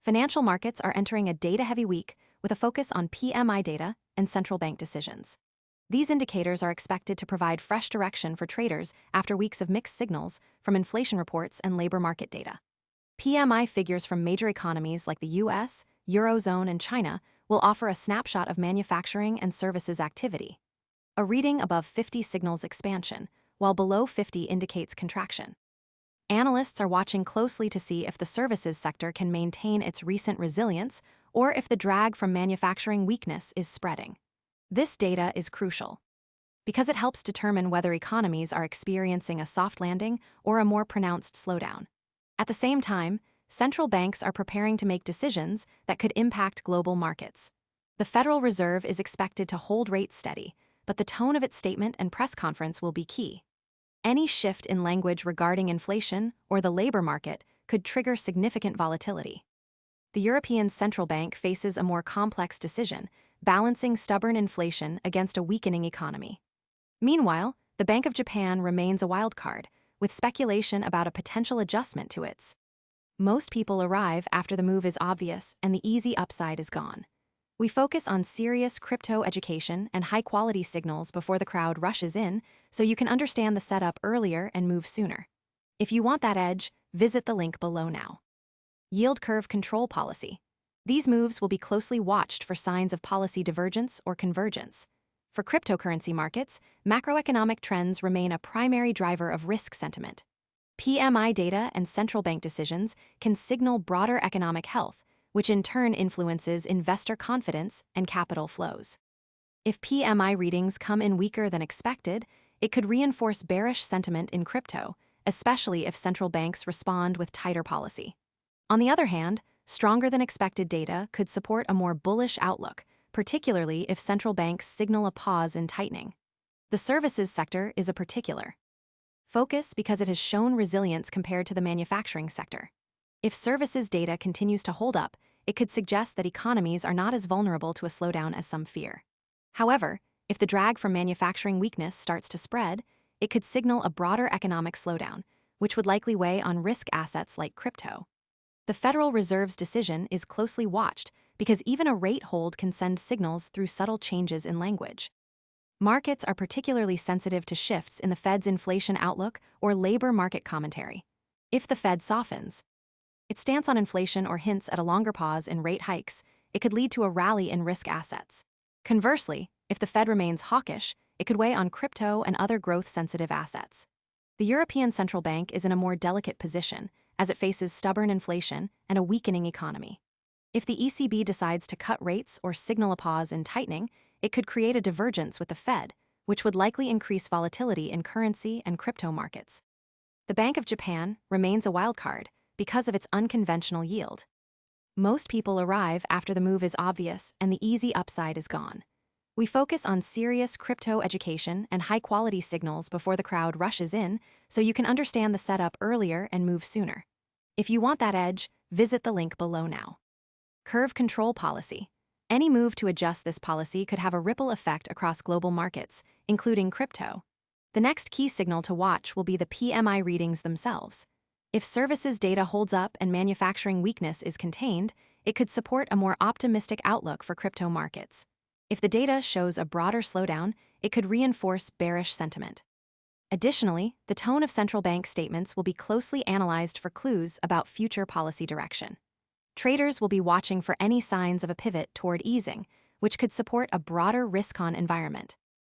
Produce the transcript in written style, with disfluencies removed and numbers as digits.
Financial markets are entering a data-heavy week with a focus on PMI data and central bank decisions. These indicators are expected to provide fresh direction for traders after weeks of mixed signals from inflation reports and labor market data. PMI figures from major economies like the US, Eurozone, and China will offer a snapshot of manufacturing and services activity. A reading above 50 signals expansion, while below 50 indicates contraction. Analysts are watching closely to see if the services sector can maintain its recent resilience or if the drag from manufacturing weakness is spreading. This data is crucial because it helps determine whether economies are experiencing a soft landing or a more pronounced slowdown. At the same time, central banks are preparing to make decisions that could impact global markets. The Federal Reserve is expected to hold rates steady, but the tone of its statement and press conference will be key. Any shift in language regarding inflation or the labor market could trigger significant volatility. The European Central Bank faces a more complex decision, balancing stubborn inflation against a weakening economy. Meanwhile, the Bank of Japan remains a wildcard, with speculation about a potential adjustment to its. Most people arrive after the move is obvious and the easy upside is gone. We focus on serious crypto education and high-quality signals before the crowd rushes in, so you can understand the setup earlier and move sooner. If you want that edge, visit the link below now. Yield curve control policy. These moves will be closely watched for signs of policy divergence or convergence. For cryptocurrency markets, macroeconomic trends remain a primary driver of risk sentiment. PMI data and central bank decisions can signal broader economic health, which in turn influences investor confidence and capital flows. If PMI readings come in weaker than expected, it could reinforce bearish sentiment in crypto, especially if central banks respond with tighter policy. On the other hand, stronger than expected data could support a more bullish outlook, particularly if central banks signal a pause in tightening. The services sector is a particular focus because it has shown resilience compared to the manufacturing sector. If services data continues to hold up, it could suggest that economies are not as vulnerable to a slowdown as some fear. However, if the drag from manufacturing weakness starts to spread, it could signal a broader economic slowdown, which would likely weigh on risk assets like crypto. The Federal Reserve's decision is closely watched because even a rate hold can send signals through subtle changes in language. Markets are particularly sensitive to shifts in the Fed's inflation outlook or labor market commentary. If the Fed softens its stance on inflation or hints at a longer pause in rate hikes, it could lead to a rally in risk assets. Conversely, if the Fed remains hawkish, it could weigh on crypto and other growth-sensitive assets. The European Central Bank is in a more delicate position as it faces stubborn inflation and a weakening economy. If the ECB decides to cut rates or signal a pause in tightening, it could create a divergence with the Fed, which would likely increase volatility in currency and crypto markets. The Bank of Japan remains a wildcard because of its unconventional yield. Most people arrive after the move is obvious and the easy upside is gone. We focus on serious crypto education and high-quality signals before the crowd rushes in, so you can understand the setup earlier and move sooner. If you want that edge, visit the link below now. Curve control policy. Any move to adjust this policy could have a ripple effect across global markets, including crypto. The next key signal to watch will be the PMI readings themselves. If services data holds up and manufacturing weakness is contained, it could support a more optimistic outlook for crypto markets. If the data shows a broader slowdown, it could reinforce bearish sentiment. Additionally, the tone of central bank statements will be closely analyzed for clues about future policy direction. Traders will be watching for any signs of a pivot toward easing, which could support a broader risk-on environment.